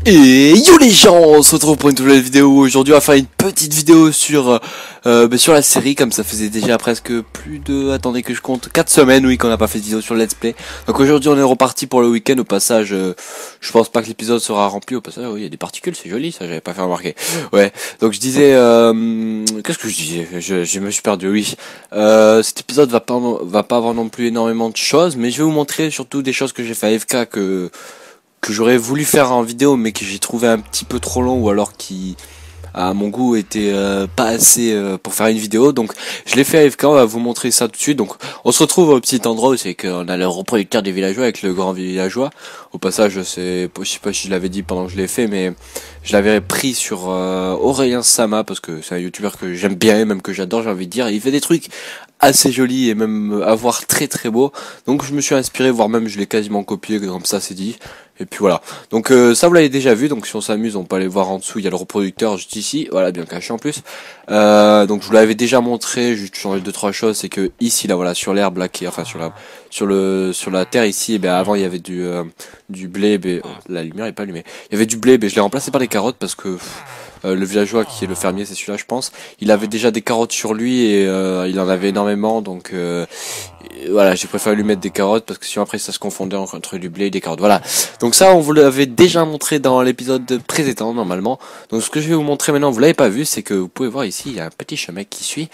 Et yo les gens, on se retrouve pour une nouvelle vidéo. Aujourd'hui on va faire une petite vidéo sur la série, comme ça faisait déjà presque plus de, attendez que je compte, 4 semaines oui qu'on n'a pas fait de vidéo sur le let's play. Donc aujourd'hui on est reparti pour le week-end. Au passage je pense pas que l'épisode sera rempli. Au passage oui il y a des particules, c'est joli ça, j'avais pas fait remarquer. Ouais, donc je disais qu'est-ce que je disais, je me suis perdu. Oui, cet épisode va pas avoir non plus énormément de choses, mais je vais vous montrer surtout des choses que j'ai fait à FK que j'aurais voulu faire en vidéo mais que j'ai trouvé un petit peu trop long, ou alors qui à mon goût était pas assez pour faire une vidéo. Donc je l'ai fait à FK, on va vous montrer ça tout de suite. Donc on se retrouve au petit endroit où c'est qu'on a le reproducteur des villageois avec le grand villageois. Au passage je sais pas si je l'avais dit pendant que je l'ai fait, mais je l'avais pris sur Aurélien Sama parce que c'est un youtubeur que j'aime bien et même que j'adore, j'ai envie de dire. Il fait des trucs assez jolis et même à voir très très beau. Donc je me suis inspiré, voire même je l'ai quasiment copié, comme ça c'est dit. Et puis voilà, donc ça vous l'avez déjà vu, donc si on s'amuse on peut aller voir en dessous, il y a le reproducteur juste ici, voilà, bien caché en plus. Donc je vous l'avais déjà montré, juste changer 2-3 choses, c'est que ici là voilà, sur l'herbe là, qui est, enfin sur la terre ici, et bien avant il y avait du blé, la lumière est pas allumée, il y avait du blé, je l'ai remplacé par des carottes parce que le villageois qui est le fermier, c'est celui-là je pense, il avait déjà des carottes sur lui et il en avait énormément, donc voilà, j'ai préféré lui mettre des carottes parce que sinon après ça se confondait entre du blé et des carottes. Voilà, donc ça on vous l'avait déjà montré dans l'épisode précédent normalement. Donc ce que je vais vous montrer maintenant, vous l'avez pas vu, c'est que vous pouvez voir ici il y a un petit chemin qui suit,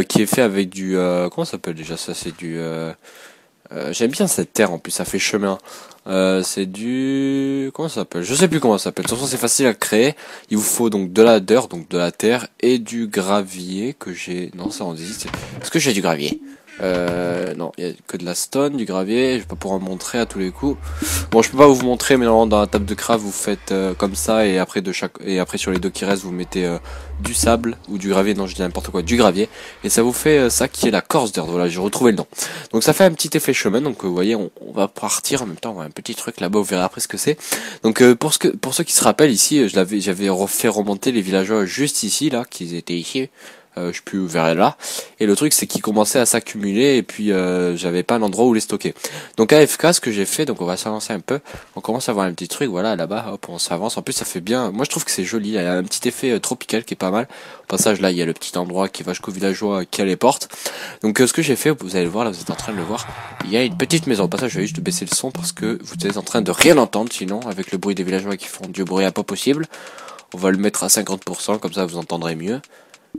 qui est fait avec du comment ça s'appelle déjà ça, c'est du j'aime bien cette terre en plus, ça fait chemin. C'est du comment ça s'appelle, je sais plus comment ça s'appelle. De toute façon c'est facile à créer. Il vous faut donc de la dirt, donc de la terre, et du gravier que j'ai, non ça en existe, est-ce que j'ai du gravier? Non, il y a que de la stone, du gravier, je vais pas pouvoir en montrer à tous les coups. Bon, je peux pas vous montrer, mais normalement dans la table de craft vous faites comme ça, et après sur les deux qui restent vous mettez du sable ou du gravier, non je dis n'importe quoi, du gravier, et ça vous fait ça qui est la coarse dirt. Voilà, j'ai retrouvé le nom. Donc ça fait un petit effet chemin, donc vous voyez on va partir en même temps, on voit un petit truc là-bas, vous verrez après ce que c'est. Donc pour ceux qui se rappellent ici, j'avais fait remonter les villageois juste ici là, qu'ils étaient ici. Je sais plus vers là, et le truc c'est qu'ils commençaient à s'accumuler, et puis j'avais pas un endroit où les stocker. Donc à FK ce que j'ai fait, donc on va s'avancer un peu, on commence à voir un petit truc, voilà là-bas, hop on s'avance, en plus ça fait bien, moi je trouve que c'est joli, il y a un petit effet tropical qui est pas mal. Au passage là il y a le petit endroit qui va jusqu'au villageois qui a les portes. Donc ce que j'ai fait, vous allez le voir là, vous êtes en train de le voir, il y a une petite maison. Au passage je vais juste baisser le son parce que vous êtes en train de rien entendre sinon, avec le bruit des villageois qui font du bruit à pas possible. On va le mettre à 50%, comme ça vous entendrez mieux.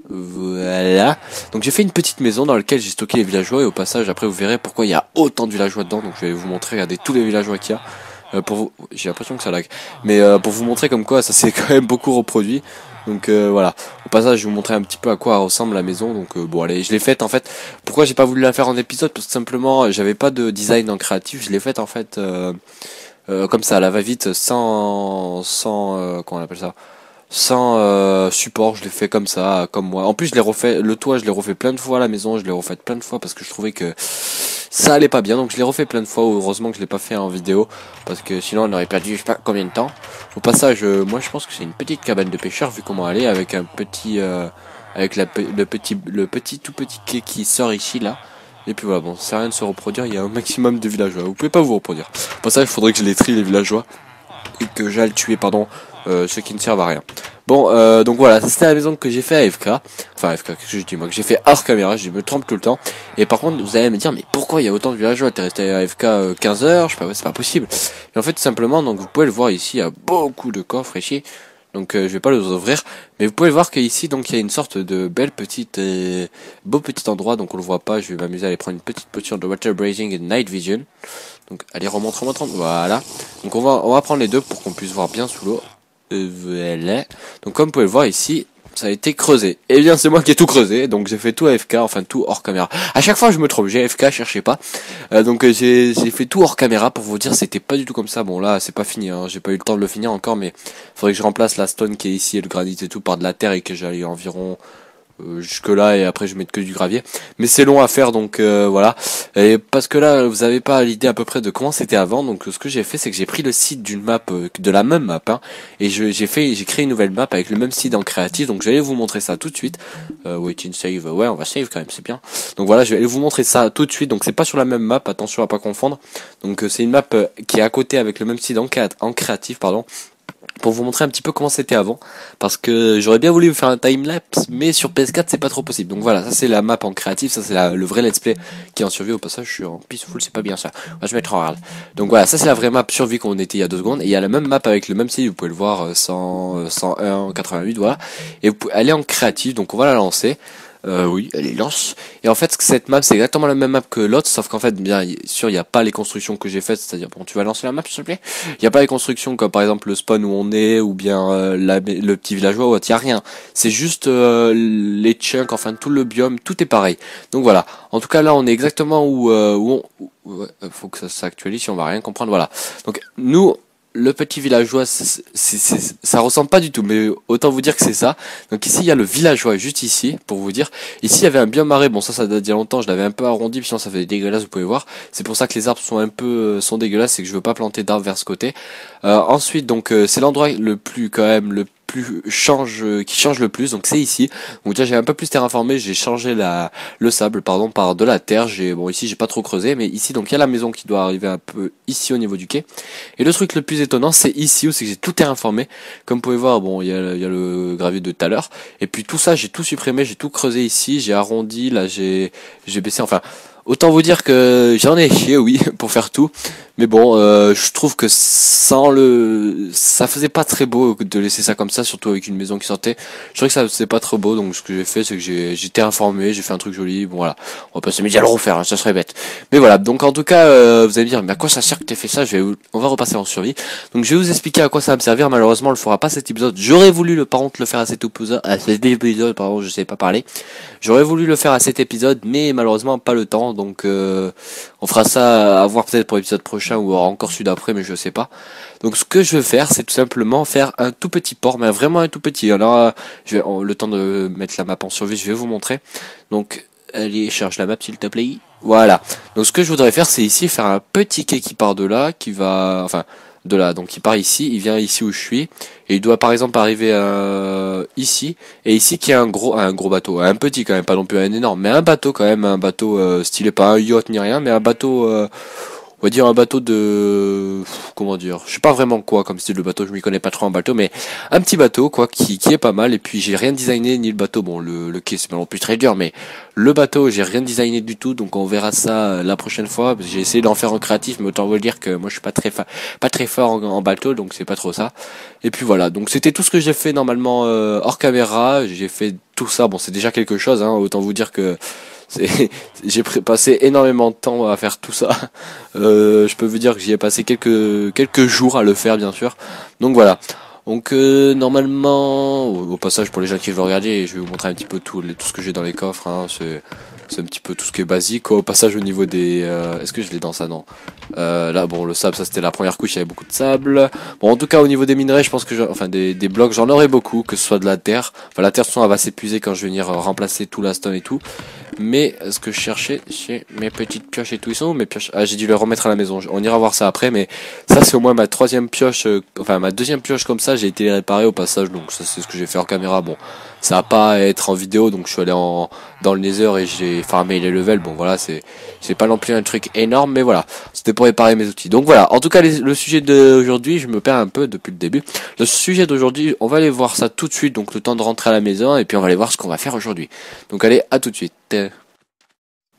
Voilà, donc j'ai fait une petite maison dans laquelle j'ai stocké les villageois, et au passage après vous verrez pourquoi il y a autant de villageois dedans. Donc je vais vous montrer, regardez tous les villageois qu'il y a, pour vous, j'ai l'impression que ça lag, mais pour vous montrer comme quoi ça s'est quand même beaucoup reproduit. Donc voilà, au passage je vais vous montrer un petit peu à quoi ressemble la maison. Donc bon allez, je l'ai faite en fait, pourquoi j'ai pas voulu la faire en épisode, parce que simplement j'avais pas de design en créatif, je l'ai faite en fait comme ça à la va-vite, sans comment on appelle ça, sans support. Je l'ai fait comme ça, comme moi. En plus je l'ai refait, le toit je l'ai refait plein de fois, à la maison je l'ai refait plein de fois parce que je trouvais que ça allait pas bien, donc je l'ai refait plein de fois. Heureusement que je l'ai pas fait en vidéo parce que sinon on aurait perdu je sais pas combien de temps. Au passage moi je pense que c'est une petite cabane de pêcheur vu comment elle est, avec un petit avec le petit tout petit quai qui sort ici là. Et puis voilà, bon, ça sert à rien de se reproduire, il y a un maximum de villageois, vous pouvez pas vous reproduire. Au passage il faudrait que je les trie les villageois, et que j'aille tuer, pardon, ceux qui ne servent à rien. Bon, donc voilà, c'était la maison que j'ai fait à FK. Enfin, FK, qu'est-ce que je dis moi, que j'ai fait hors caméra, je me trompe tout le temps. Et par contre, vous allez me dire, mais pourquoi il y a autant de villageois? T'es resté à FK 15 heures, je sais pas, c'est pas possible. Et en fait, tout simplement, donc vous pouvez le voir ici, il y a beaucoup de coffres ici. Donc je vais pas les ouvrir, mais vous pouvez voir qu'ici donc il y a une sorte de belle petite beau petit endroit, donc on le voit pas, je vais m'amuser à aller prendre une petite potion de water bracing et de night vision. Donc allez, remonte, voilà. Donc on va prendre les deux pour qu'on puisse voir bien sous l'eau. Voilà. Donc comme vous pouvez le voir ici, ça a été creusé. Et bien c'est moi qui ai tout creusé, donc j'ai fait tout AFK, enfin tout hors caméra. À chaque fois je me trompe, j'ai AFK, cherchez pas. Donc j'ai fait tout hors caméra pour vous dire c'était pas du tout comme ça. Bon là c'est pas fini, hein. J'ai pas eu le temps de le finir encore, mais faudrait que je remplace la stone qui est ici et le granit et tout par de la terre, et que j'aille environ jusque là, et après je mets que du gravier, mais c'est long à faire, donc voilà. Et parce que là vous avez pas l'idée à peu près de comment c'était avant. Donc ce que j'ai fait, c'est que j'ai pris le site d'une map, de la même map, hein, et j'ai créé une nouvelle map avec le même site en créatif. Donc j'allais vous montrer ça tout de suite. Wait save, ouais on va save quand même, c'est bien. Donc voilà, je vais aller vous montrer ça tout de suite. Donc c'est pas sur la même map, attention à pas confondre. Donc c'est une map qui est à côté avec le même site en créatif, pardon. pour vous montrer un petit peu comment c'était avant, parce que j'aurais bien voulu vous faire un timelapse, mais sur PS4 c'est pas trop possible. Donc voilà, ça c'est la map en créatif, ça c'est le vrai let's play qui est en survie. Au passage je suis en peaceful, c'est pas bien ça, moi je vais mettre en hard. Donc voilà, ça c'est la vraie map survie qu'on était il y a 2 secondes, et il y a la même map avec le même style, vous pouvez le voir, 101, 88, voilà, et vous pouvez aller en créatif, donc on va la lancer. Oui, elle est lance. Et en fait, cette map, c'est exactement la même map que l'autre, sauf qu'en fait, bien sûr, il n'y a pas les constructions que j'ai faites, c'est-à-dire, bon, tu vas lancer la map, s'il te plaît. Il n'y a pas les constructions comme par exemple le spawn où on est, ou bien le petit villageois ou autre, il n'y a rien. C'est juste les chunks, enfin tout le biome, tout est pareil. Donc voilà. En tout cas, là, on est exactement ouais, faut que ça s'actualise si on va rien comprendre. Voilà. Donc nous, le petit villageois, ça ressemble pas du tout, mais autant vous dire que c'est ça. Donc ici, il y a le villageois, juste ici, pour vous dire. Ici, il y avait un biome marais. Bon, ça date d'il y a longtemps. Je l'avais un peu arrondi, puis sinon ça fait dégueulasse, vous pouvez voir. C'est pour ça que les arbres sont un peu sont dégueulasses, c'est que je veux pas planter d'arbres vers ce côté. Ensuite, donc c'est l'endroit le plus quand même le plus qui change le plus, donc c'est ici. Donc déjà j'ai un peu plus terraformé, j'ai changé le sable pardon par de la terre. Bon ici j'ai pas trop creusé, mais ici donc il y a la maison qui doit arriver un peu ici au niveau du quai. Et le truc le plus étonnant c'est ici où c'est que j'ai tout terraformé. Comme vous pouvez voir, bon il y a le gravier de tout à l'heure, et puis tout ça j'ai tout supprimé, j'ai tout creusé ici, j'ai arrondi, là j'ai baissé, enfin autant vous dire que j'en ai chié, oui, pour faire tout. Mais bon, je trouve que ça faisait pas très beau de laisser ça comme ça, surtout avec une maison qui sortait. Je trouvais que ça faisait pas trop beau, donc ce que j'ai fait, c'est que j'ai terraformé, j'ai fait un truc joli. Bon voilà, on va pas s'amuser à le refaire, hein, ça serait bête. Mais voilà, donc en tout cas, vous allez me dire, mais à quoi ça sert que t'aies fait ça? On va repasser en survie. Donc je vais vous expliquer à quoi ça va me servir. Malheureusement, on le fera pas cet épisode. J'aurais voulu par contre le faire à cet épisode, pardon, je sais pas parler. J'aurais voulu le faire à cet épisode, mais malheureusement pas le temps. Donc on fera ça à voir peut-être pour l'épisode prochain ou encore celui d'après, mais je sais pas. Donc ce que je veux faire, c'est tout simplement faire un tout petit port, mais vraiment un tout petit. Alors le temps de mettre la map en survie, je vais vous montrer. Donc allez, charge la map s'il te plaît. Voilà. Donc ce que je voudrais faire, c'est ici faire un petit quai qui part de là, qui va, enfin de là, donc il part ici, il vient ici où je suis, et il doit par exemple arriver ici, et ici qui est un gros bateau, un petit quand même, pas non plus un énorme, mais un bateau quand même, un bateau stylé, pas un yacht ni rien, mais un bateau, on va dire un bateau de, comment dire, je sais pas vraiment quoi comme style de bateau, je m'y connais pas trop en bateau, mais un petit bateau quoi, qui est pas mal. Et puis j'ai rien designé ni le bateau, bon le quai c'est pas non plus très dur, mais le bateau j'ai rien designé du tout, donc on verra ça la prochaine fois. J'ai essayé d'en faire en créatif, mais autant vous le dire que moi je suis pas très fort en bateau, donc c'est pas trop ça. Et puis voilà, donc c'était tout ce que j'ai fait normalement hors caméra. J'ai fait tout ça, bon c'est déjà quelque chose, hein, autant vous dire que j'ai passé énormément de temps à faire tout ça. Je peux vous dire que j'y ai passé quelques jours à le faire, bien sûr. Donc voilà. Donc normalement, au passage pour les gens qui veulent regarder, je vais vous montrer un petit peu tout ce que j'ai dans les coffres. Hein, c'est un petit peu tout ce qui est basique. Quoi. Au passage au niveau des... est-ce que je l'ai dans ça? Non. Là bon, le sable, ça c'était la première couche, il y avait beaucoup de sable. Bon en tout cas au niveau des minerais, je pense que des blocs, j'en aurai beaucoup, que ce soit de la terre. Enfin la terre de toute façon elle va s'épuiser quand je vais venir remplacer tout la stone et tout. Mais ce que je cherchais, c'est mes petites pioches et tout. Ils sont où mes pioches? Ah, j'ai dû les remettre à la maison. On ira voir ça après, mais ça c'est au moins ma troisième pioche, enfin ma deuxième pioche comme ça. J'ai été les réparer au passage, donc ça c'est ce que j'ai fait en caméra. Bon, ça va pas être en vidéo, donc je suis allé dans le Nether et j'ai farmé les levels. Bon voilà, c'est pas non plus un truc énorme, mais voilà, c'était pour réparer mes outils. Donc voilà, en tout cas le sujet d'aujourd'hui, je me perds un peu depuis le début. Le sujet d'aujourd'hui, on va aller voir ça tout de suite, donc le temps de rentrer à la maison, et puis on va aller voir ce qu'on va faire aujourd'hui. Donc allez, à tout de suite.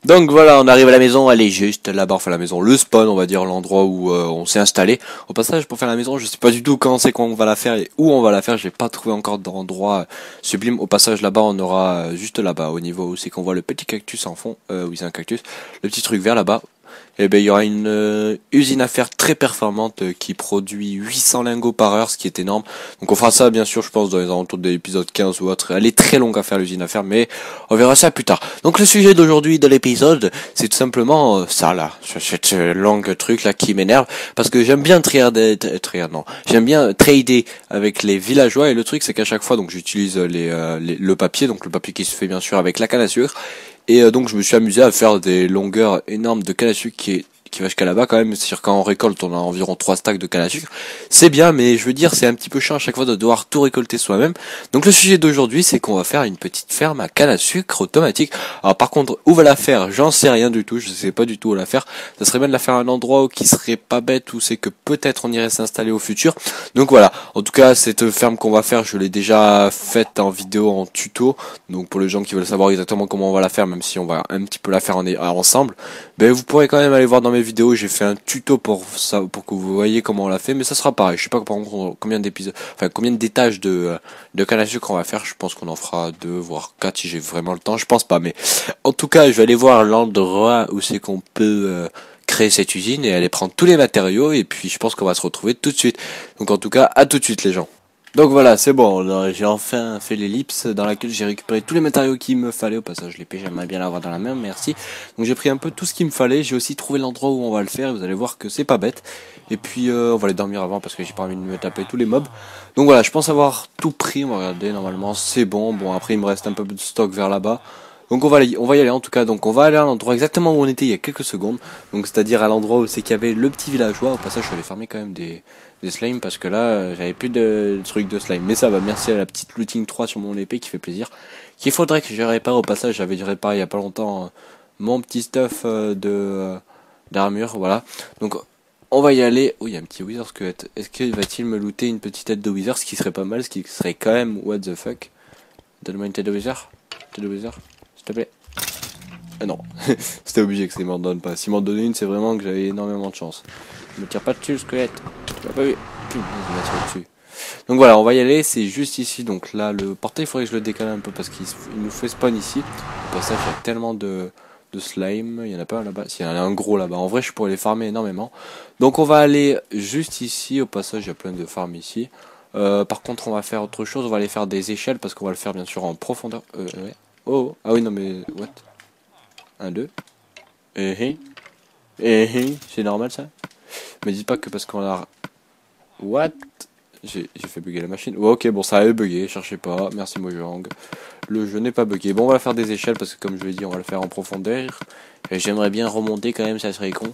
Donc voilà, on arrive à la maison, elle est juste là-bas, enfin la maison, le spawn, on va dire l'endroit où on s'est installé. Au passage, pour faire la maison, je sais pas du tout quand c'est qu'on va la faire et où on va la faire, j'ai pas trouvé encore d'endroit sublime. Au passage là-bas, on aura juste là-bas, au niveau où c'est qu'on voit le petit cactus en fond, oui c'est un cactus, le petit truc vert là-bas. Et ben il y aura une usine à fer très performante qui produit 800 lingots par heure, ce qui est énorme. Donc on fera ça bien sûr, je pense, dans les alentours de l'épisode 15 ou autre. Elle est très longue à faire l'usine à fer, mais on verra ça plus tard. Donc le sujet d'aujourd'hui de l'épisode, c'est tout simplement ça là, cette longue truc là qui m'énerve, parce que j'aime bien j'aime bien trader avec les villageois, et le truc c'est qu'à chaque fois donc j'utilise le papier, donc le papier qui se fait bien sûr avec la canne à sucre. Et donc je me suis amusé à faire des longueurs énormes de canne à sucre qui va jusqu'à là-bas quand même. C'est-à-dire quand on récolte, on a environ 3 stacks de canne à sucre. C'est bien, mais je veux dire, c'est un petit peu chiant à chaque fois de devoir tout récolter soi-même. Donc le sujet d'aujourd'hui, c'est qu'on va faire une petite ferme à canne à sucre automatique. Alors par contre, où va la faire? J'en sais rien du tout, je sais pas du tout où la faire. Ça serait bien de la faire à un endroit qui serait pas bête, où c'est que peut-être on irait s'installer au futur. Donc voilà, en tout cas, cette ferme qu'on va faire, je l'ai déjà faite en vidéo, en tuto. Donc pour les gens qui veulent savoir exactement comment on va la faire, même si on va un petit peu la faire ensemble, ben vous pourrez quand même aller voir dans mes vidéos. J'ai fait un tuto pour ça, pour que vous voyez comment on l'a fait, mais ça sera pareil. Je sais pas par contre combien d'épisodes, enfin combien d'étages de canne à sucre on va faire. Je pense qu'on en fera 2 voire 4 si j'ai vraiment le temps. Je pense pas, mais en tout cas, je vais aller voir l'endroit où c'est qu'on peut créer cette usine et aller prendre tous les matériaux, et puis je pense qu'on va se retrouver tout de suite. Donc en tout cas, à tout de suite les gens. Donc voilà, c'est bon, j'ai enfin fait l'ellipse dans laquelle j'ai récupéré tous les matériaux qu'il me fallait. Au passage, l'épée, j'aimerais bien l'avoir dans la main, merci. Donc j'ai pris un peu tout ce qu'il me fallait, j'ai aussi trouvé l'endroit où on va le faire, et vous allez voir que c'est pas bête. Et puis on va aller dormir avant parce que j'ai pas envie de me taper tous les mobs. Donc voilà, je pense avoir tout pris, on va regarder, normalement c'est bon. Bon, après il me reste un peu de stock vers là-bas. Donc on va y aller en tout cas. Donc on va aller à l'endroit exactement où on était il y a quelques secondes. Donc c'est-à-dire à l'endroit où c'est qu'il y avait le petit villageois. Au passage, je suis allé farmer quand même des slimes parce que là j'avais plus de trucs de slime. Mais ça va, merci à la petite looting 3 sur mon épée qui fait plaisir. Qu'il faudrait que je répare au passage. J'avais dû réparer il y a pas longtemps mon petit stuff d'armure. Voilà. Donc on va y aller. Oh, il y a un petit wizard squelette. Est-ce qu'il va-t-il me looter une petite tête de wizard? Ce qui serait pas mal, ce qui serait quand même what the fuck. Donne-moi une tête de wizard. Tête de wizard. S'il te plaît. Ah non, c'était obligé que ça m'en donne pas. S'il m'en donnait une, c'est vraiment que j'avais énormément de chance. Je me tire pas dessus, le squelette. Tu l'as pas vu? Putain, il m'a tiré dessus. Donc voilà, on va y aller, c'est juste ici. Donc là, le portail, il faudrait que je le décale un peu parce qu'il nous fait spawn ici. Au passage, il y a tellement de slime. Il y en a pas un là-bas. S'il y en a un gros là-bas. En vrai, je pourrais les farmer énormément. Donc on va aller juste ici. Au passage, il y a plein de farms ici. Par contre, on va faire autre chose. On va aller faire des échelles parce qu'on va le faire bien sûr en profondeur. Ouais. Oh, ah oui, non mais, what? 1, 2. C'est normal ça? Me dites pas que parce qu'on a... What? J'ai fait bugger la machine. Ouais, ok, bon, ça avait bugué, cherchez pas. Merci Mojang. Le jeu n'est pas bugué. Bon, on va faire des échelles parce que comme je l'ai dit, on va le faire en profondeur. Et j'aimerais bien remonter quand même, ça serait con.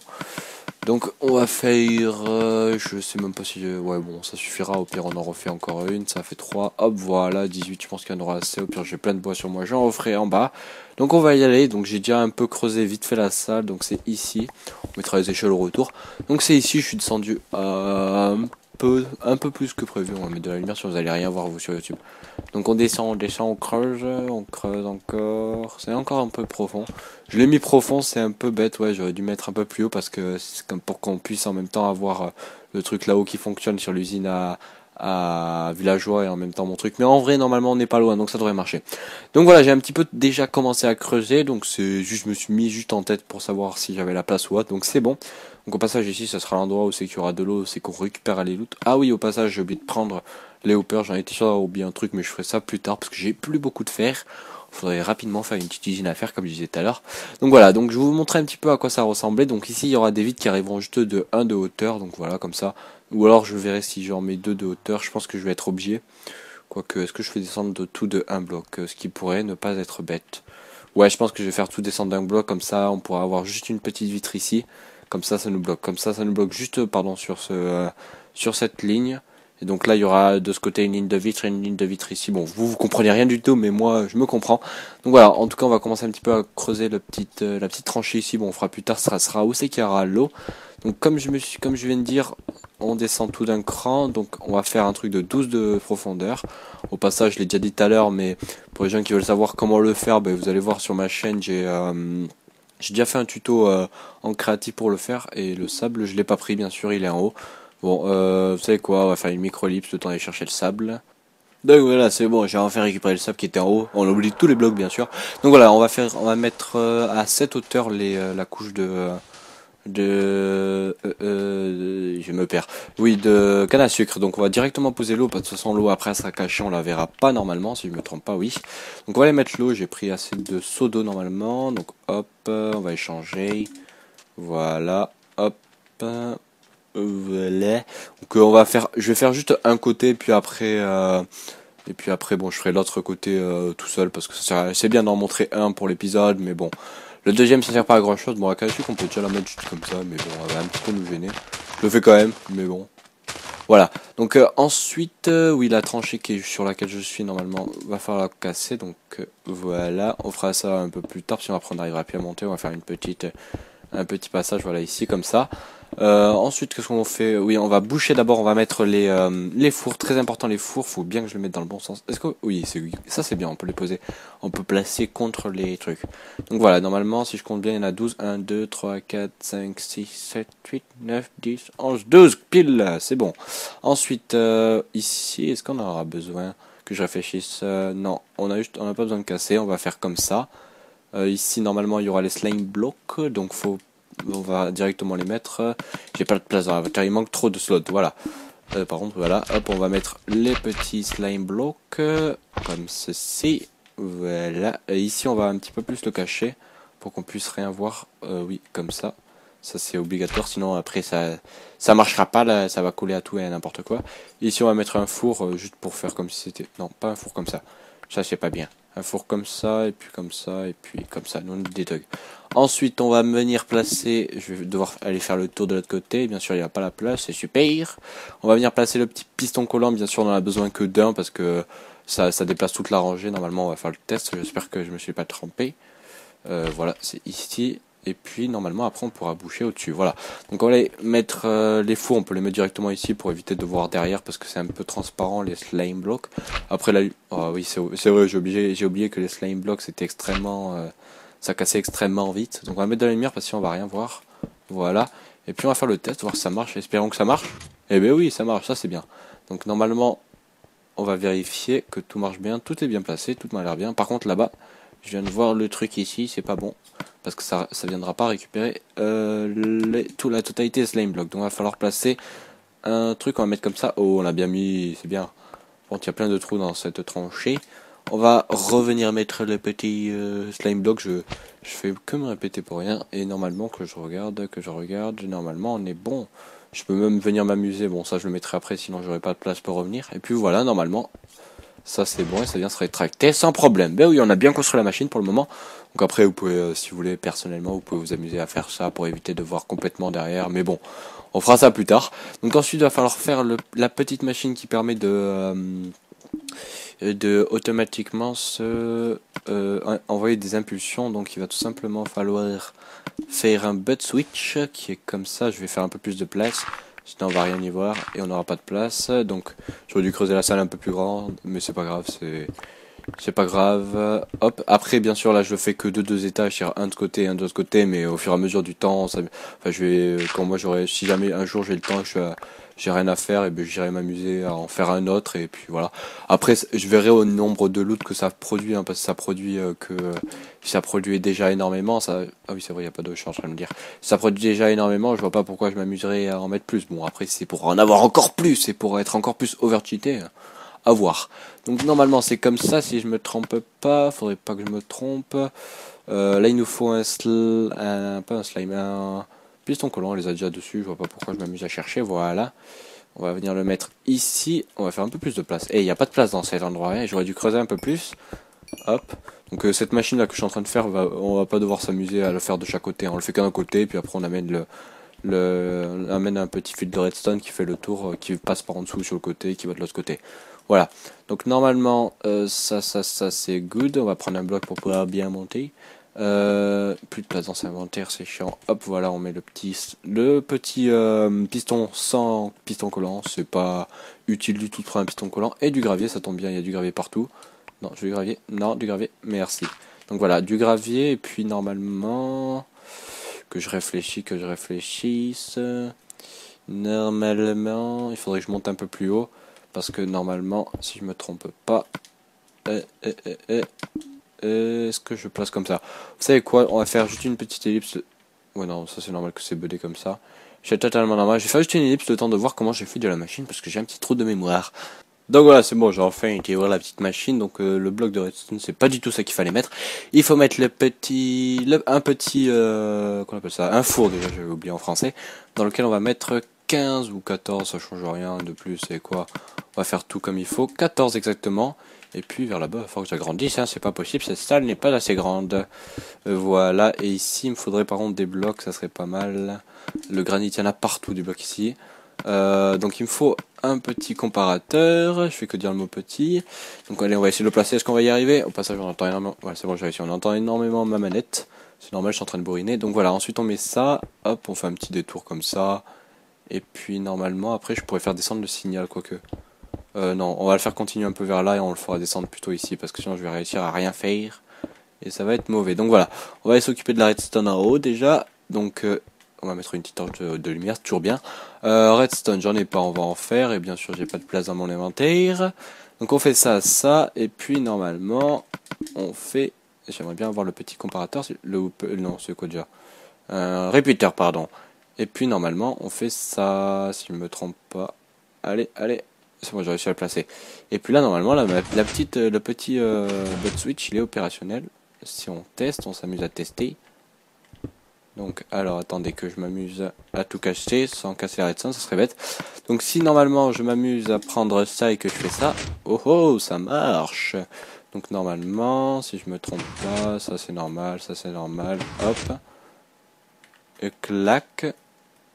Donc on va faire, je sais même pas si, ouais bon ça suffira, au pire on en refait encore une, ça fait 3, hop voilà, 18, je pense qu'il y en aura assez, au pire j'ai plein de bois sur moi, j'en referai en bas. Donc on va y aller, donc j'ai déjà un peu creusé vite fait la salle, donc c'est ici, on mettra les échelles au retour. Donc c'est ici, je suis descendu un peu plus que prévu, on va mettre de la lumière si vous allez rien voir vous sur YouTube. Donc on descend, on creuse encore, c'est encore un peu profond. Je l'ai mis profond, c'est un peu bête, ouais, j'aurais dû mettre un peu plus haut parce que c'est comme pour qu'on puisse en même temps avoir le truc là-haut qui fonctionne sur l'usine à villageois et en même temps mon truc. Mais en vrai, normalement, on n'est pas loin, donc ça devrait marcher. Donc voilà, j'ai un petit peu déjà commencé à creuser, donc c'est juste, je me suis mis juste en tête pour savoir si j'avais la place ou autre, donc c'est bon. Donc au passage ici, ça sera l'endroit où c'est qu'il y aura de l'eau, c'est qu'on récupère les loot. Ah oui, au passage, j'ai oublié de prendre les hoppers, j'en étais sûr d'avoir oublié un truc, mais je ferai ça plus tard parce que j'ai plus beaucoup de fer. Faudrait rapidement faire une petite usine à faire comme je disais tout à l'heure. Donc voilà, donc je vais vous montrer un petit peu à quoi ça ressemblait. Donc ici il y aura des vides qui arriveront juste de 1 de hauteur, donc voilà comme ça. Ou alors je verrai si j'en mets 2 de hauteur, je pense que je vais être obligé. Quoique, est-ce que je fais descendre de tout de 1 bloc, ce qui pourrait ne pas être bête. Ouais, je pense que je vais faire tout descendre d'un bloc, comme ça on pourra avoir juste une petite vitre ici. Comme ça nous bloque, comme ça nous bloque juste pardon sur cette ligne. Et donc là il y aura de ce côté une ligne de vitre et une ligne de vitre ici. Bon, vous comprenez rien du tout, mais moi je me comprends. Donc voilà, en tout cas on va commencer un petit peu à creuser la petite tranchée ici. Bon, on fera plus tard, ça sera où c'est qu'il y aura l'eau. Donc comme je viens de dire, on descend tout d'un cran. Donc on va faire un truc de 12 de profondeur. Au passage, je l'ai déjà dit tout à l'heure, mais pour les gens qui veulent savoir comment le faire, ben, vous allez voir sur ma chaîne, j'ai déjà fait un tuto en créatif pour le faire. Et le sable, je l'ai pas pris, bien sûr, il est en haut. Bon, vous savez quoi, on va faire une micro-ellipse, le temps d'aller chercher le sable. Donc voilà, c'est bon, j'ai enfin récupéré le sable qui était en haut. On oublie tous les blocs, bien sûr. Donc voilà, on va mettre à cette hauteur la couche je me perds. Oui, de canne à sucre. Donc on va directement poser l'eau, parce que de toute façon l'eau après elle sera cachée, on la verra pas normalement, si je me trompe pas, oui. Donc on va aller mettre l'eau, j'ai pris assez de seaux d'eau normalement. Donc hop, on va échanger. Voilà, hop. Voilà. Donc je vais faire juste un côté, puis après bon, je ferai l'autre côté tout seul parce que c'est bien d'en montrer un pour l'épisode, mais bon, Le deuxième ça sert pas à grand chose. Bon, la canne à sucre on peut déjà la mettre juste comme ça, mais bon, elle va un petit peu nous gêner. Je le fais quand même, mais bon. Voilà, donc ensuite, oui, la tranchée qui est sur laquelle je suis normalement, va falloir la casser, donc voilà, on fera ça un peu plus tard, si après on n'arrivera plus à monter, on va faire un petit passage, voilà, ici, comme ça. Ensuite, qu'est-ce qu'on fait? Oui, on va boucher d'abord, on va mettre les fours, très important les fours, faut bien que je le mette dans le bon sens. Est-ce que, oui, ça c'est bien, on peut les poser, on peut placer contre les trucs. Donc voilà, normalement, si je compte bien, il y en a 12, 1, 2, 3, 4, 5, 6, 7, 8, 9, 10, 11, 12, pile, c'est bon. Ensuite, ici, est-ce qu'on en aura besoin que je réfléchisse? Non, on n'a pas besoin de casser, on va faire comme ça. Ici, normalement, il y aura les slime blocks, donc on va directement les mettre. J'ai pas de place dans l'inventaire, il manque trop de slots, voilà. Par contre, voilà, hop, on va mettre les petits slime blocks, comme ceci. Voilà, et ici, on va un petit peu plus le cacher, pour qu'on puisse rien voir. Oui, comme ça. Ça, c'est obligatoire, sinon après, ça marchera pas, là, ça va coller à tout et à n'importe quoi. Ici, on va mettre un four, juste pour faire comme si c'était... Non, pas un four comme ça. Ça, c'est pas bien. Un four comme ça, et puis comme ça, et puis comme ça. Nous, on dédug. Ensuite, on va venir placer... Je vais devoir aller faire le tour de l'autre côté. Bien sûr, il n'y a pas la place, c'est super. On va venir placer le petit piston collant. Bien sûr, on en a besoin que d'un, parce que ça déplace toute la rangée. Normalement, on va faire le test. J'espère que je me suis pas trompé. Voilà, c'est ici. Et puis normalement après on pourra boucher au-dessus. Voilà. Donc on va aller mettre les fours, on peut les mettre directement ici pour éviter de voir derrière parce que c'est un peu transparent les slime blocks. Après là, oh oui c'est vrai, j'ai oublié que les slime blocks c'était extrêmement, ça cassait extrêmement vite. Donc on va mettre de la lumière parce que sinon on va rien voir. Voilà. Et puis on va faire le test, voir si ça marche. Espérons que ça marche. Eh bien oui, ça marche, ça c'est bien. Donc normalement on va vérifier que tout marche bien, tout est bien placé, tout m'a l'air bien. Par contre là-bas, je viens de voir le truc ici, c'est pas bon. Parce que ça viendra pas récupérer la totalité des slime blocks. Donc il va falloir placer un truc, on va mettre comme ça. Oh, on l'a bien mis, c'est bien. Bon, il y a plein de trous dans cette tranchée. On va revenir mettre le petit slime block. Je fais que me répéter pour rien. Et normalement, que je regarde, normalement on est bon. Je peux même venir m'amuser. Bon, ça je le mettrai après, sinon j'aurai pas de place pour revenir. Et puis voilà, normalement, ça c'est bon et ça vient se rétracter sans problème. Ben oui, on a bien construit la machine pour le moment. Donc après, vous pouvez, si vous voulez, personnellement, vous pouvez vous amuser à faire ça pour éviter de voir complètement derrière. Mais bon, on fera ça plus tard. Donc ensuite, il va falloir faire la petite machine qui permet de automatiquement envoyer des impulsions. Donc il va tout simplement falloir faire un butt switch qui est comme ça. Je vais faire un peu plus de place. Sinon on va rien y voir et on n'aura pas de place. Donc j'aurais dû creuser la salle un peu plus grande, mais c'est pas grave, c'est pas grave. Hop. Après bien sûr là je fais que de 2 étages, c'est un de côté et un de l'autre côté, mais au fur et à mesure du temps, enfin je vais quand moi si jamais un jour j'ai le temps, j'ai rien à faire, et ben j'irai m'amuser à en faire un autre et puis voilà. Après je verrai au nombre de loot que ça produit, hein, parce que ça produit si ça produit déjà énormément, ça ah oui c'est vrai, il y a pas d'eau, je suis en train de me dire. Si ça produit déjà énormément, je vois pas pourquoi je m'amuserais à en mettre plus. Bon après c'est pour en avoir encore plus et pour être encore plus overcheaté, à voir. Donc normalement c'est comme ça, si je me trompe pas, faudrait pas que je me trompe. Là il nous faut pas un slime, un piston collant, on les a déjà dessus, je vois pas pourquoi je m'amuse à chercher, voilà. On va venir le mettre ici, on va faire un peu plus de place. Et il n'y a pas de place dans cet endroit, hein. J'aurais dû creuser un peu plus. Hop. Donc cette machine là que je suis en train de faire, on va pas devoir s'amuser à le faire de chaque côté, on le fait qu'un côté, puis après on amène amène un petit fil de redstone qui fait le tour, qui passe par en dessous sur le côté, qui va de l'autre côté. Voilà. Donc normalement ça c'est good. On va prendre un bloc pour pouvoir bien monter. Plus de place dans cet inventaire, c'est chiant. Hop, voilà, on met le petit piston sans piston collant. C'est pas utile du tout de prendre un piston collant. Et du gravier, ça tombe bien, il y a du gravier partout. Non, du gravier. Non, du gravier. Merci. Donc voilà, du gravier. Et puis normalement, que je réfléchisse. Normalement, il faudrait que je monte un peu plus haut. Parce que normalement, si je me trompe pas... est-ce que je place comme ça? Vous savez quoi? On va faire juste une petite ellipse. Ouais, non, ça c'est normal que c'est budé comme ça. C'est totalement normal. Je vais faire juste une ellipse le temps de voir comment j'ai fait de la machine parce que j'ai un petit trou de mémoire. Donc voilà, c'est bon, j'ai enfin intégré la petite machine. Donc le bloc de redstone, c'est pas du tout ça qu'il fallait mettre. Il faut mettre un petit, qu'on appelle ça? Un four déjà, j'avais oublié en français. Dans lequel on va mettre 15 ou 14, ça change rien de plus, c'est quoi? On va faire tout comme il faut. 14 exactement. Et puis vers là-bas, il faut que j'agrandisse, hein, c'est pas possible, cette salle n'est pas assez grande. Voilà, et ici il me faudrait par contre des blocs, ça serait pas mal. Le granit, il y en a partout du bloc ici. Donc il me faut un petit comparateur, je fais que dire le mot petit. Donc allez, on va essayer de le placer, est-ce qu'on va y arriver? Au passage, on entend énormément, ouais c'est bon, j'ai réussi, on entend énormément ma manette. C'est normal, je suis en train de bourriner. Donc voilà, ensuite on met ça, hop, on fait un petit détour comme ça. Et puis normalement, après je pourrais faire descendre le signal, quoique. Non, on va le faire continuer un peu vers là et on le fera descendre plutôt ici, parce que sinon je vais réussir à rien faire. Et ça va être mauvais. Donc voilà, on va aller s'occuper de la redstone en haut déjà. Donc on va mettre une petite torche de lumière, c'est toujours bien. Redstone, j'en ai pas, on va en faire. Et bien sûr, j'ai pas de place dans mon inventaire. Donc on fait ça, ça. Et puis normalement, on fait... J'aimerais bien avoir le petit comparateur. Non, c'est quoi déjà? Repeater, pardon. Et puis normalement, on fait ça, si je me trompe pas. Allez, allez. C'est bon, j'ai réussi à le placer. Et puis là, normalement, le petit bot switch, il est opérationnel. Si on teste, on s'amuse à tester. Donc, alors, attendez que je m'amuse à tout cacher sans casser la redstone, ça serait bête. Donc, si normalement, je m'amuse à prendre ça et que je fais ça, oh oh, ça marche. Donc, normalement, si je me trompe pas, ça c'est normal, hop. Et clac.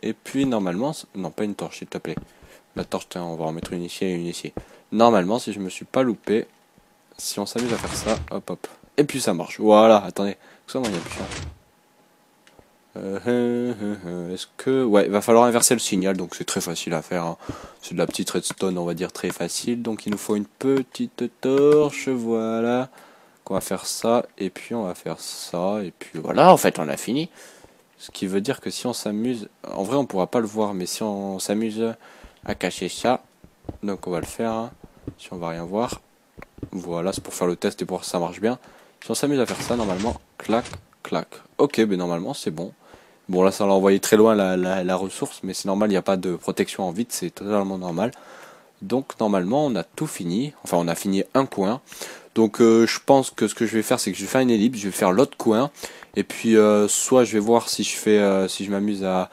Et puis, normalement, non, pas une torche, s'il te plaît. La torche, on va en mettre une ici et une ici. Normalement, si je me suis pas loupé, si on s'amuse à faire ça, hop hop. Et puis ça marche. Voilà, attendez. Ça, moi, il y a plus Est-ce que... Ouais, il va falloir inverser le signal, donc c'est très facile à faire. Hein. C'est de la petite redstone, on va dire, très facile. Donc il nous faut une petite torche, voilà. On va faire ça, et puis on va faire ça, et puis voilà, en fait, on a fini. Ce qui veut dire que si on s'amuse... En vrai, on pourra pas le voir, mais si on s'amuse à cacher ça, donc on va le faire. Hein. Si on va rien voir. Voilà, c'est pour faire le test et pour voir si ça marche bien. Si on s'amuse à faire ça, normalement, clac, clac. Ok, mais normalement, c'est bon. Bon, là, ça l'a envoyé très loin la ressource, mais c'est normal, il n'y a pas de protection en vide, c'est totalement normal. Donc, normalement, on a tout fini. Enfin, on a fini un coin. Donc, je pense que ce que je vais faire, c'est que je vais faire une ellipse, je vais faire l'autre coin. Et puis, soit je vais voir si je fais, si je m'amuse à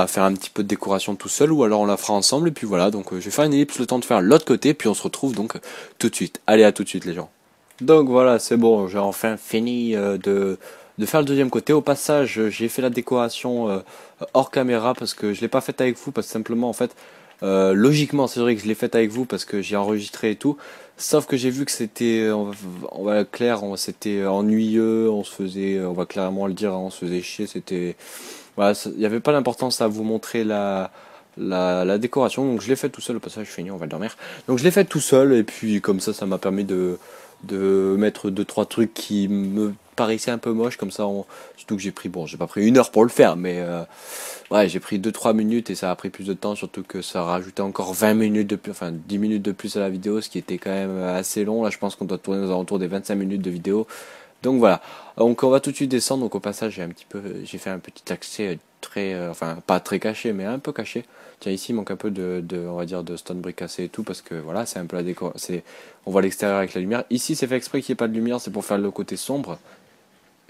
faire un petit peu de décoration tout seul, ou alors on la fera ensemble. Et puis voilà, donc je vais faire une ellipse le temps de faire l'autre côté, puis on se retrouve donc tout de suite. Allez, à tout de suite, les gens. Donc voilà, c'est bon, j'ai enfin fini de faire le deuxième côté. Au passage, j'ai fait la décoration hors caméra parce que je l'ai pas faite avec vous, parce que simplement en fait, logiquement c'est vrai que je l'ai faite avec vous parce que j'ai enregistré et tout. Sauf que j'ai vu que c'était, on va clair, c'était ennuyeux, on se faisait, on va clairement le dire, hein, on se faisait chier, c'était, voilà, il n'y avait pas d'importance à vous montrer la décoration, donc je l'ai fait tout seul. Au passage, je finis, on va dormir. Donc je l'ai fait tout seul et puis comme ça m'a permis de mettre deux trois trucs qui me paraissaient un peu moches comme ça. Surtout que j'ai pris, bon, j'ai pas pris 1 heure pour le faire, mais ouais, j'ai pris 2-3 minutes et ça a pris plus de temps, surtout que ça rajoutait encore 20 minutes de plus, enfin 10 minutes de plus à la vidéo, ce qui était quand même assez long. Là, je pense qu'on doit tourner aux alentours des 25 minutes de vidéo. Donc voilà. Donc on va tout de suite descendre. Donc au passage, j'ai fait un petit accès très, enfin pas très caché, mais un peu caché. Tiens, ici il manque un peu on va dire de stone brick cassé et tout, parce que voilà, c'est un peu la déco. On voit l'extérieur avec la lumière. Ici c'est fait exprès qu'il n'y ait pas de lumière, c'est pour faire le côté sombre.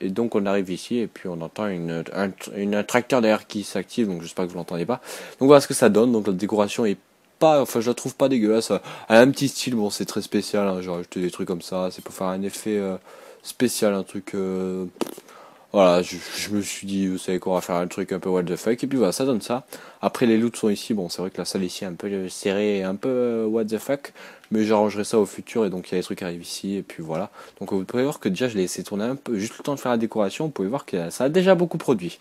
Et donc on arrive ici et puis on entend un tracteur derrière qui s'active, donc j'espère que vous l'entendez pas. Donc voilà ce que ça donne. Donc la décoration est pas, enfin je la trouve pas dégueulasse. Elle a un petit style, bon c'est très spécial, hein, j'ai rajouté des trucs comme ça, c'est pour faire un effet spécial, un truc voilà, je me suis dit, vous savez qu'on va faire un truc un peu what the fuck, et puis voilà, ça donne ça. Après les loots sont ici, bon c'est vrai que la salle ici est un peu serrée et un peu what the fuck, mais j'arrangerai ça au futur, et donc il y a des trucs qui arrivent ici, et puis voilà. Donc vous pouvez voir que déjà je l'ai laissé tourner un peu, juste le temps de faire la décoration, vous pouvez voir que ça a déjà beaucoup produit.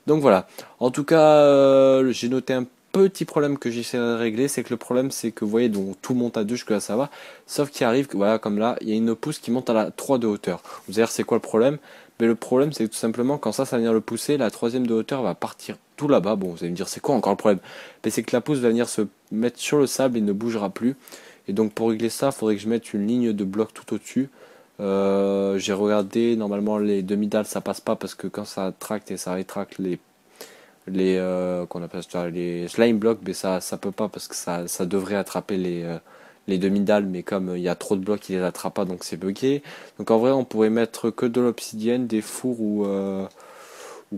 Donc voilà, en tout cas j'ai noté un petit problème que j'essaie de régler, c'est que le problème c'est que vous voyez, donc tout monte à 2, jusque là ça va, sauf qu'il arrive que voilà, comme là, il y a une pousse qui monte à la 3 de hauteur. Vous allez dire c'est quoi le problème? Mais le problème, c'est que tout simplement, quand ça va venir le pousser, la 3ème de hauteur va partir tout là-bas. Bon, vous allez me dire, c'est quoi encore le problème? Mais c'est que la pousse va venir se mettre sur le sable et ne bougera plus. Et donc, pour régler ça, il faudrait que je mette une ligne de bloc tout au-dessus. J'ai regardé, normalement, les demi-dalles, ça passe pas parce que quand ça tracte et ça rétracte qu'on appelle ça, les slime blocks, mais ça peut pas parce que ça devrait attraper les demi-dalles, mais comme il y a trop de blocs, il les attrape pas, donc c'est bugué. Donc en vrai, on pourrait mettre que de l'obsidienne, des fours ou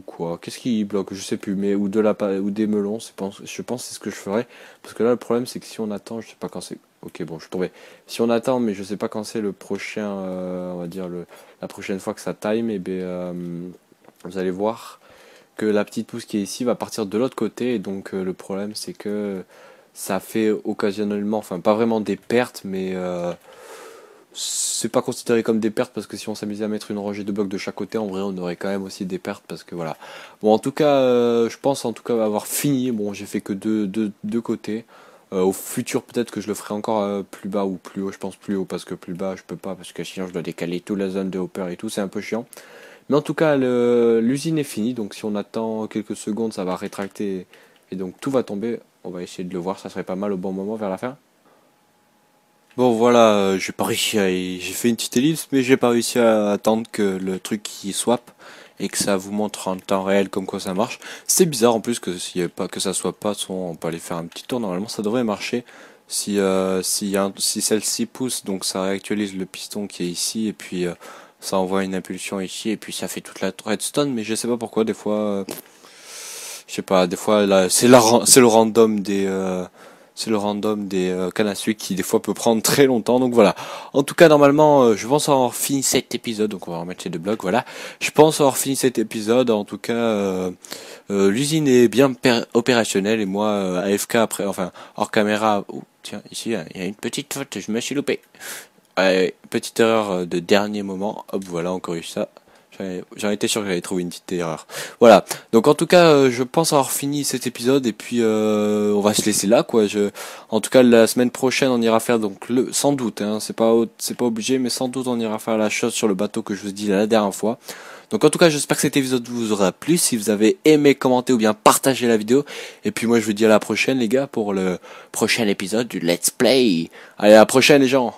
quoi. Qu'est-ce qui bloque? Je sais plus, mais ou des melons. Je pense que c'est ce que je ferais. Parce que là, le problème, c'est que si on attend, je sais pas quand c'est. Ok, bon, je suis tombé. Si on attend, mais je sais pas quand c'est le prochain, on va dire la prochaine fois que ça time, et ben, vous allez voir que la petite pousse qui est ici va partir de l'autre côté. Et donc le problème c'est que ça fait occasionnellement, enfin pas vraiment des pertes, mais c'est pas considéré comme des pertes parce que si on s'amusait à mettre une rangée de blocs de chaque côté, en vrai on aurait quand même aussi des pertes parce que voilà. Bon, en tout cas, je pense en tout cas avoir fini. Bon, j'ai fait que deux côtés. Au futur, peut-être que je le ferai encore plus bas ou plus haut. Je pense plus haut parce que plus bas, je peux pas parce que sinon je dois décaler toute la zone de hopper et tout. C'est un peu chiant. Mais en tout cas, l'usine est finie. Donc si on attend quelques secondes, ça va rétracter et donc tout va tomber. On va essayer de le voir. Ça serait pas mal au bon moment vers la fin. Bon voilà, j'ai pas réussi à j'ai fait une petite ellipse, mais j'ai pas réussi à attendre que le truc qui swap et que ça vous montre en temps réel comme quoi ça marche. C'est bizarre en plus que s'il y avait pas que ça soit pas, on peut aller faire un petit tour. Normalement ça devrait marcher. Si celle-ci pousse, donc ça réactualise le piston qui est ici et puis ça envoie une impulsion ici et puis ça fait toute la redstone. Mais je sais pas pourquoi des fois, je sais pas, des fois là c'est le random des cannes à sucre qui des fois peut prendre très longtemps. Donc voilà. En tout cas normalement je pense avoir fini cet épisode. Donc on va remettre les deux blocs. Voilà. Je pense avoir fini cet épisode. En tout cas l'usine est bien opérationnelle et moi AFK après, enfin hors caméra. Oh, tiens, ici il y a une petite faute. Je me suis loupé. Petite erreur de dernier moment. Hop, voilà, on corrige ça. J'en étais sûr que j'allais trouver une petite erreur. Voilà. Donc en tout cas, je pense avoir fini cet épisode et puis on va se laisser là, quoi. En tout cas, la semaine prochaine, on ira faire donc sans doute, hein, c'est pas obligé, mais sans doute on ira faire la chose sur le bateau que je vous dis la dernière fois. Donc en tout cas, j'espère que cet épisode vous aura plu. Si vous avez aimé, commentez ou bien partagez la vidéo. Et puis moi, je vous dis à la prochaine, les gars, pour le prochain épisode du Let's Play. Allez, à la prochaine, les gens.